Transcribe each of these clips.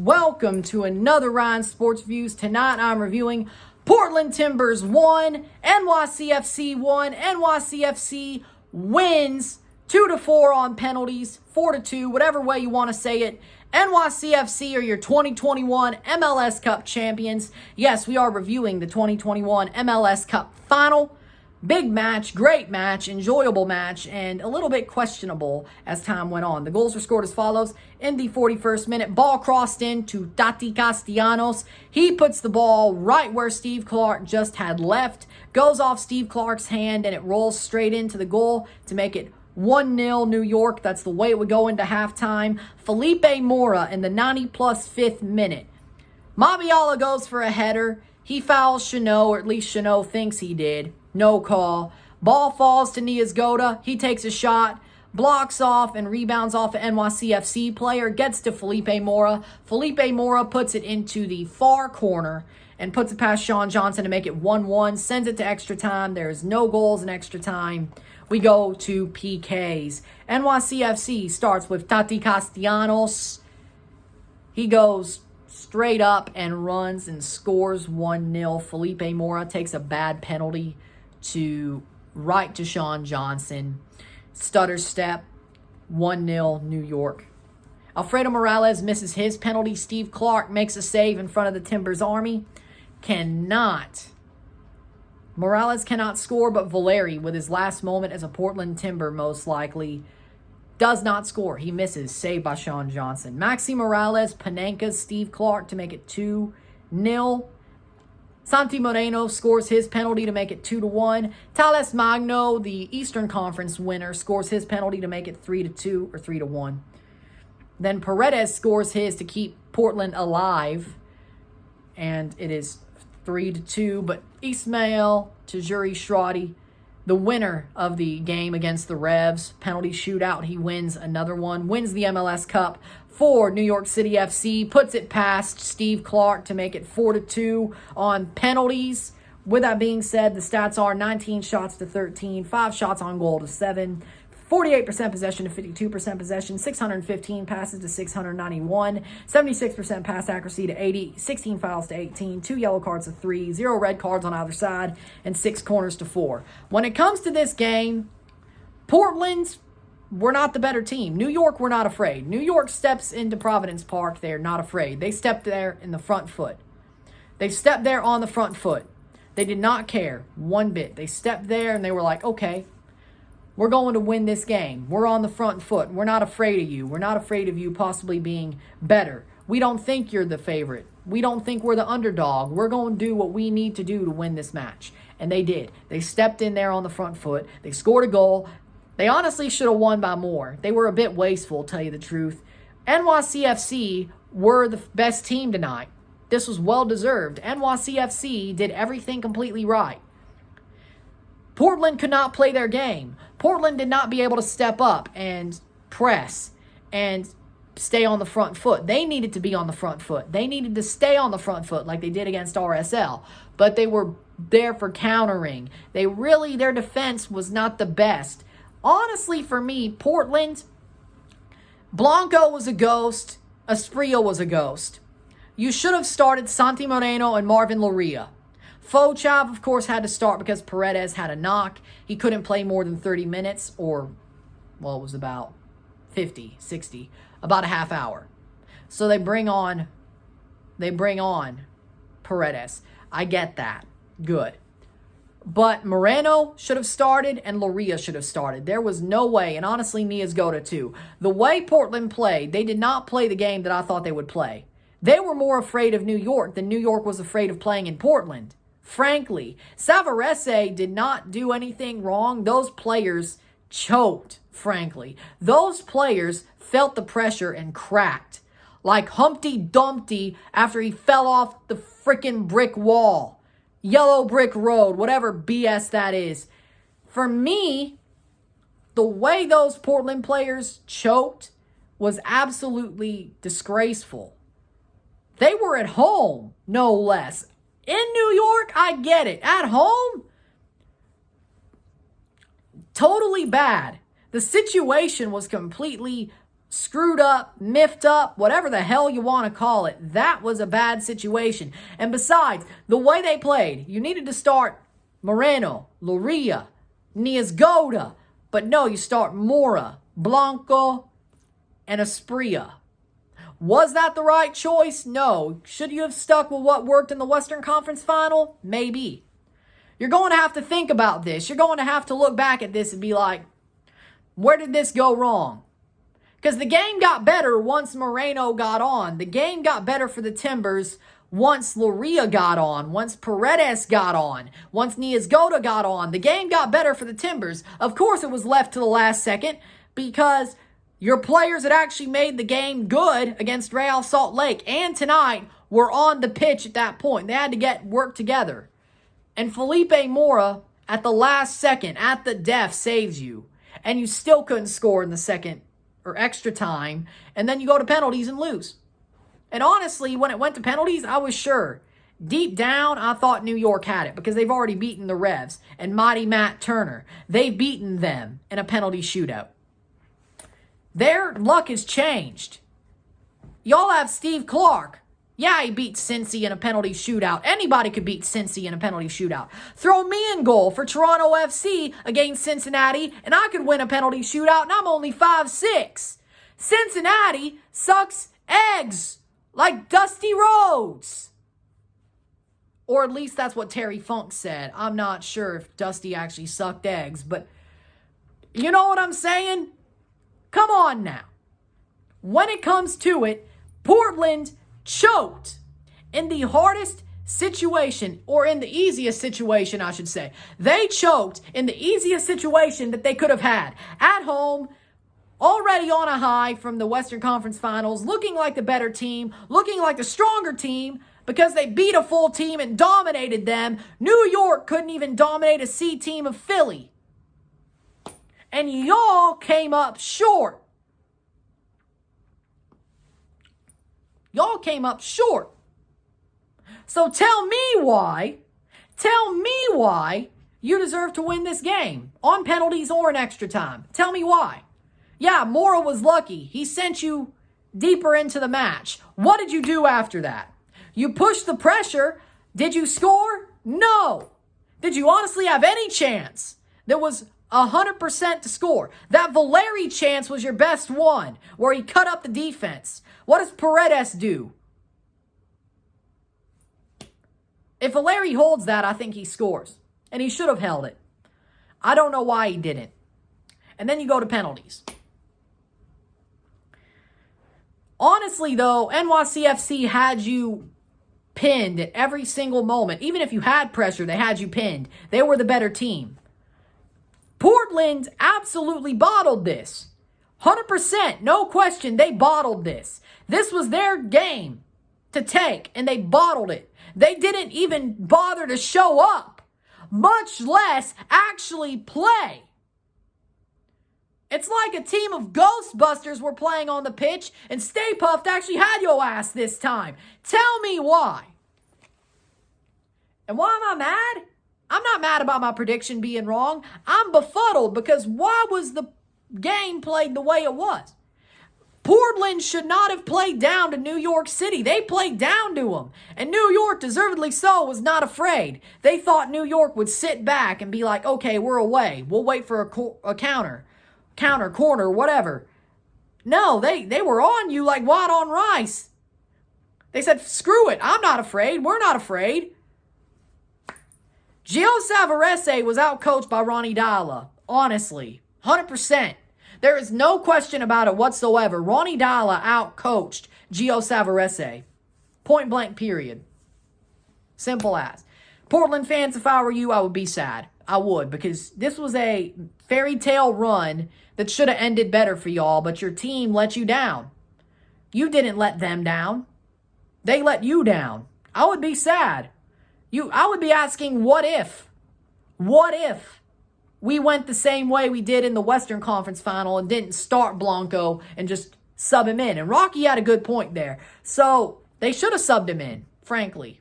welcome to another Ryan Sports Views. Tonight I'm reviewing Portland Timbers 1, NYCFC 1. NYCFC wins 2-4 on penalties, 4-2, whatever way you want to say it. NYCFC are your 2021 MLS Cup champions. Yes, we are reviewing the 2021 MLS Cup final. Big match, great match, enjoyable match, and a little bit questionable as time went on. The goals were scored as follows. In the 41st minute, ball crossed in to Tati Castellanos. He puts the ball right where Steve Clark just had left. Goes off Steve Clark's hand, and it rolls straight into the goal to make it 1-0 New York. That's the way it would go into halftime. Felipe Mora in the 90-plus 5th minute. Mabiala goes for a header. He fouls Chanot, or at least Chanot thinks he did. No call. Ball falls to Niazgoda. He takes a shot, blocks off, and rebounds off an NYCFC player. Gets to Felipe Mora. Felipe Mora puts it into the far corner and puts it past Sean Johnson to make it 1-1. Sends it to extra time. There's no goals in extra time. We go to PKs. NYCFC starts with Tati Castellanos. He goes straight up and runs and scores 1-0. Felipe Mora takes a bad penalty right to Sean Johnson. Stutter step, 1-0 New York. Alfredo Morales misses his penalty. Steve Clark makes a save in front of the Timbers Army. Morales cannot score, but Valeri, with his last moment as a Portland Timber most likely, does not score. He misses, saved by Sean Johnson. Maxi Morales Panenkas Steve Clark to make it 2-0. Santi Moreno scores his penalty to make it 2-1. Thales Magno, the Eastern Conference winner, scores his penalty to make it 3-2 or 3-1. Then Paredes scores his to keep Portland alive, and it is 3-2. But Ismail Tajuri Shradi, the winner of the game against the Revs, penalty shootout, he wins another one, wins the MLS Cup for New York City FC, puts it past Steve Clark to make it 4-2 on penalties. With that being said, the stats are 19 shots to 13, 5 shots on goal to 7, 48% possession to 52% possession, 615 passes to 691, 76% pass accuracy to 80, 16 fouls to 18, 2 yellow cards to 3, 0 red cards on either side, and 6 corners to 4. When it comes to this game, Portland were not the better team. New York were not afraid. New York steps into Providence Park. They're not afraid. They stepped there in the front foot. They stepped there on the front foot. They did not care one bit. They stepped there and they were like, okay, we're going to win this game. We're on the front foot. We're not afraid of you. We're not afraid of you possibly being better. We don't think you're the favorite. We don't think we're the underdog. We're going to do what we need to do to win this match. And they did. They stepped in there on the front foot. They scored a goal. They honestly should have won by more. They were a bit wasteful, to tell you the truth. NYCFC were the best team tonight. This was well-deserved. NYCFC did everything completely right. Portland could not play their game. Portland did not be able to step up and press and stay on the front foot. They needed to be on the front foot. They needed to stay on the front foot like they did against RSL. But they were there for countering. Their defense was not the best. Honestly, for me, Portland, Blanco was a ghost. Espriella was a ghost. You should have started Santi Moreno and Marvin Loria. Fochav, of course, had to start because Paredes had a knock. He couldn't play more than 30 minutes it was about 50, 60, about a half hour. So they bring on Paredes. I get that. Good. But Moreno should have started and Loria should have started. There was no way, and honestly, Niazgoda too. The way Portland played, they did not play the game that I thought they would play. They were more afraid of New York than New York was afraid of playing in Portland. Frankly, Savarese did not do anything wrong. Those players choked, frankly. Those players felt the pressure and cracked. Like Humpty Dumpty after he fell off the freaking brick wall. Yellow brick road, whatever BS that is. For me, the way those Portland players choked was absolutely disgraceful. They were at home, no less. In New York, I get it. At home, totally bad. The situation was completely screwed up, miffed up, whatever the hell you want to call it. That was a bad situation. And besides, the way they played, you needed to start Moreno, Loria, Niasgoda. But no, you start Mora, Blanco, and Asprilla. Was that the right choice? No. Should you have stuck with what worked in the Western Conference Final? Maybe. You're going to have to think about this. You're going to have to look back at this and be like, where did this go wrong? Because the game got better once Moreno got on. The game got better for the Timbers once Loria got on, once Paredes got on, once Niasgoda got on. The game got better for the Timbers. Of course, it was left to the last second because your players that actually made the game good against Real Salt Lake and tonight were on the pitch at that point. They had to get work together. And Felipe Mora, at the last second, at the death, saves you. And you still couldn't score in the second or extra time. And then you go to penalties and lose. And honestly, when it went to penalties, I was sure. Deep down, I thought New York had it because they've already beaten the Revs and Mighty Matt Turner. They've beaten them in a penalty shootout. Their luck has changed. Y'all have Steve Clark. Yeah, he beat Cincy in a penalty shootout. Anybody could beat Cincy in a penalty shootout. Throw me in goal for Toronto FC against Cincinnati, and I could win a penalty shootout, and I'm only 5'6". Cincinnati sucks eggs like Dusty Rhodes. Or at least that's what Terry Funk said. I'm not sure if Dusty actually sucked eggs, but you know what I'm saying? Come on now. When it comes to it, Portland choked in the hardest situation, or in the easiest situation, I should say. They choked in the easiest situation that they could have had. At home, already on a high from the Western Conference Finals, looking like the better team, looking like the stronger team, because they beat a full team and dominated them. New York couldn't even dominate a C team of Philly. And y'all came up short. Y'all came up short. So tell me why you deserve to win this game on penalties or in extra time. Tell me why. Yeah, Mora was lucky. He sent you deeper into the match. What did you do after that? You pushed the pressure. Did you score? No. Did you honestly have any chance? There was 100% to score. That Valeri chance was your best one, where he cut up the defense. What does Paredes do? If Valeri holds that, I think he scores. And he should have held it. I don't know why he didn't. And then you go to penalties. Honestly, though, NYCFC had you pinned at every single moment. Even if you had pressure, they had you pinned. They were the better team. Portland absolutely bottled this. 100%, no question, they bottled this. This was their game to take, and they bottled it. They didn't even bother to show up, much less actually play. It's like a team of Ghostbusters were playing on the pitch, and Stay Puft actually had your ass this time. Tell me why. And why am I mad? I'm not mad about my prediction being wrong. I'm befuddled because why was the game played the way it was? Portland should not have played down to New York City. They played down to them. And New York, deservedly so, was not afraid. They thought New York would sit back and be like, okay, we're away. We'll wait for a counter, corner, whatever. No, they were on you like white on rice. They said, screw it. I'm not afraid. We're not afraid. Gio Savarese was outcoached by Ronnie Dalla. Honestly. 100%. There is no question about it whatsoever. Ronnie Dalla outcoached Gio Savarese. Point blank, period. Simple as. Portland fans, if I were you, I would be sad. I would, because this was a fairy tale run that should have ended better for y'all, but your team let you down. You didn't let them down. They let you down. I would be sad. I would be asking, what if? What if we went the same way we did in the Western Conference Final and didn't start Blanco and just sub him in? And Rocky had a good point there. So they should have subbed him in, frankly.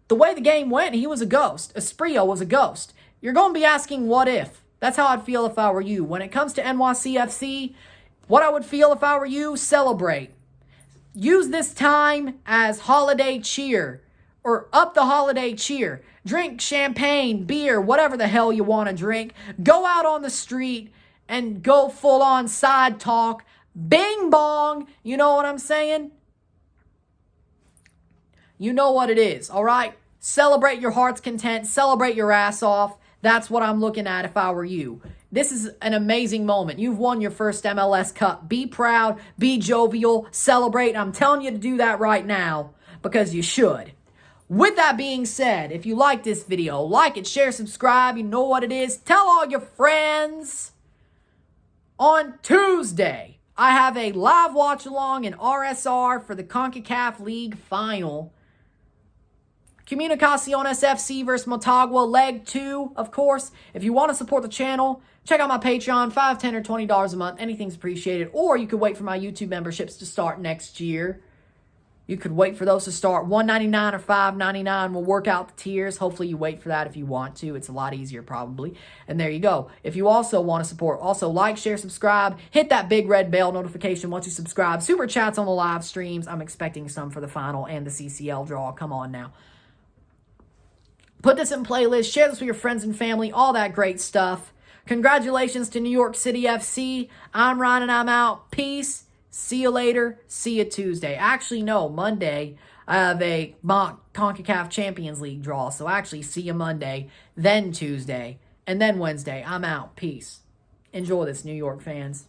The way the game went, he was a ghost. Asprilla was a ghost. You're going to be asking, what if? That's how I'd feel if I were you. When it comes to NYCFC, What I would feel if I were you, celebrate. Use this time as holiday cheer or up the holiday cheer. Drink champagne, beer, whatever the hell you want to drink. Go out on the street and go full on side talk. Bing bong. You know what I'm saying? You know what it is, all right? Celebrate your heart's content. Celebrate your ass off. That's what I'm looking at if I were you. This is an amazing moment. You've won your first MLS Cup. Be proud. Be jovial. Celebrate. I'm telling you to do that right now because you should. With that being said, if you like this video, like it, share, subscribe. You know what it is. Tell all your friends. On Tuesday, I have a live watch-along in RSR for the CONCACAF League Final. Comunicaciones FC versus Motagua, leg 2, of course. If you want to support the channel, check out my Patreon, $5, $10, or $20 a month. Anything's appreciated. Or you could wait for my YouTube memberships to start next year. You could wait for those to start. $1.99 or $5.99. We'll work out the tiers. Hopefully you wait for that if you want to. It's a lot easier probably. And there you go. If you also want to support, also like, share, subscribe. Hit that big red bell notification once you subscribe. Super chats on the live streams. I'm expecting some for the final and the CCL draw. Come on now. Put this in playlist. Share this with your friends and family. All that great stuff. Congratulations to New York City FC. I'm Ryan and I'm out. Peace. See you later. See you Tuesday. Actually, no, Monday, I have a mock CONCACAF Champions League draw. So actually, see you Monday, then Tuesday, and then Wednesday. I'm out. Peace. Enjoy this, New York fans.